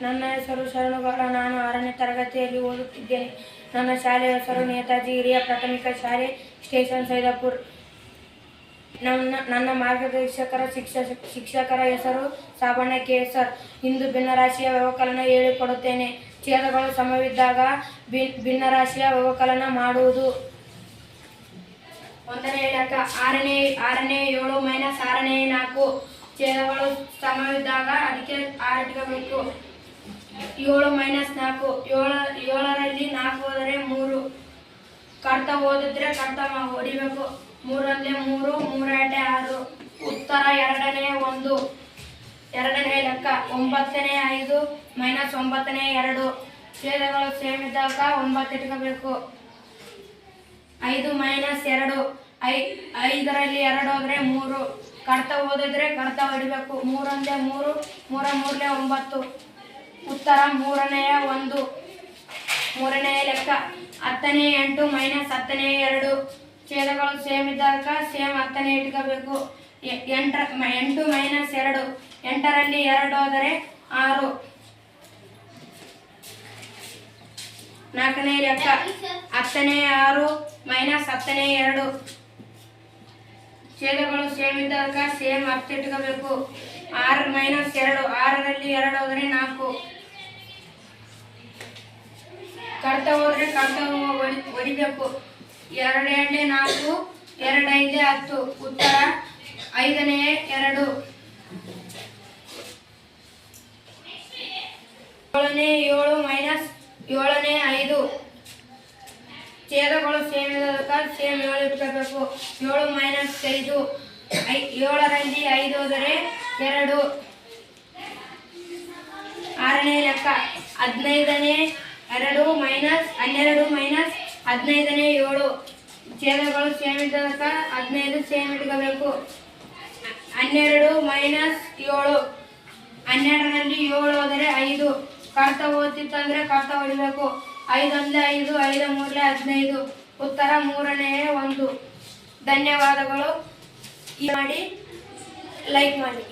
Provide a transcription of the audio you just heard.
ನನ್ನ ಹೆಸರು ಶರಣುಗೌಡ. ನಾನು 6ನೇ ತರಗತಿಯಲ್ಲಿ ಓದುತ್ತಿದ್ದೇನೆ. ನನ್ನ ಶಾಲೆಯ ಹೆಸರು ನೇತಾಜಿ ಹಿರಿಯ ಪ್ರಾಥಮಿಕ ಶಾಲೆ, ಸ್ಟೇಷನ್ ಸೈದಾಪುರ. ನನ್ನ ಮಾರ್ಗದರ್ಶಕರ ಶಿಕ್ಷಕರ ಹೆಸರು ಸಾಬಣ್ಣ ಕೆ.ಎಸ್.ಆರ್. ಇಂದು ಭಿನ್ನರಾಶಿಯ ವ್ಯವಕಲನ ಹೇಳಿಕೊಡುತ್ತೇನೆ. ಛೇದಗಳು ಸಮವಿದ್ದಾಗ ಭಿನ್ನರಾಶಿಯ ವ್ಯವಕಲನ ಮಾಡುವುದು. 1ನೇ ಲೆಕ್ಕ 6ನೇ 7 ಮೈನಸ್ 6ನೇ 4. ಛೇದಗಳು ಸಮವಿದ್ದಾಗ ಅದಕ್ಕೆ 6 ಇಟ್ಕೋಬೇಕು. 7 ಮೈನಸ್ 4, 7ರಲ್ಲಿ 4 ಹೋದರೆ 3. ಕರ್ತ ಓದಿದ್ರೆ ಕರ್ತ ಹೊಡಿಬೇಕು. 3 3, 3 6. ಉತ್ತರ 2ನೇ 1. 2ನೇ ಲೆಕ್ಕ 9ನೇ 5 ಮೈನಸ್ 9ನೇ 2. ಛೇದಗಳು ಸೇಮ್ ಇದ್ದಾಗ 9 ಇಟ್ಕೋಬೇಕು. 5 ಮೈನಸ್ 2, 5ರಲ್ಲಿ 2 ಹೋದರೆ 3. ಕರ್ತ ಓದಿದ್ರೆ ಕರ್ತ ಹೊಡಿಬೇಕು. 3 3, 3 9. ಉತ್ತರ 3ನೇ 1. 3ನೇ ಲೆಕ್ಕ 10ನೇ 8 ಮೈನಸ್ 10ನೇ 2. ಛೇದಗಳು ಸೇಮ್ ಇದ್ದಾಗ ಸೇಮ್ 10ನೇ ಇಟ್ಕೋಬೇಕು. 8 ಮೈನಸ್ 2, 8ರಲ್ಲಿ 2 ಹೋದರೆ 6. 4ನೇ ಲೆಕ್ಕ 10ನೇ 6 ಮೈನಸ್ 10ನೇ 2. ಛೇದಗಳು ಸೇಮ್ ಇದ್ದಾಗ ಸೇಮ್ 10 ಇಟ್ಕೋಬೇಕು. 6 ಮೈನಸ್ 2, 6ರಲ್ಲಿ 2 ಹೋದರೆ 4. ಕರ್ತ ಹೋದ್ರೆ ಕರ್ತ ಹೊಡಿಬೇಕು. 2 4, 2 5 10. ಉತ್ತರ 5ನೇ 2. 7ನೇ 7 ಮೈನಸ್ 7ನೇ 5. ಛೇದಗಳು ಸೇಮ್ ಇದ್ದಾಗ ಸೇಮ್ 7 ಇಟ್ಕೋಬೇಕು. 7 ಮೈನಸ್ 5, 7ರಲ್ಲಿ 5 ಹೋದರೆ 2. 6ನೇ ಲೆಕ್ಕ 15ನೇ 2 ಮೈನಸ್ 12 ಮೈನಸ್ 15ನೇ 7. ಛೇದಗಳು ಸೇಮ್ ಇದ್ದಾಗ 15 ಸೇಮ್ ಇಟ್ಕೋಬೇಕು. 12 ಮೈನಸ್ 7, 12ರಲ್ಲಿ 7 ಹೋದರೆ 5. ಕರ್ತ ಓದ್ತಿತ್ತಂದ್ರೆ ಕರ್ತ ಹೊಡಿಬೇಕು. 5 5, 5 3 15. ಉತ್ತರ 3ನೇ 1. ಧನ್ಯವಾದಗಳು. ಮಾಡಿ ಲೈಕ್ ಮಾಡಿ.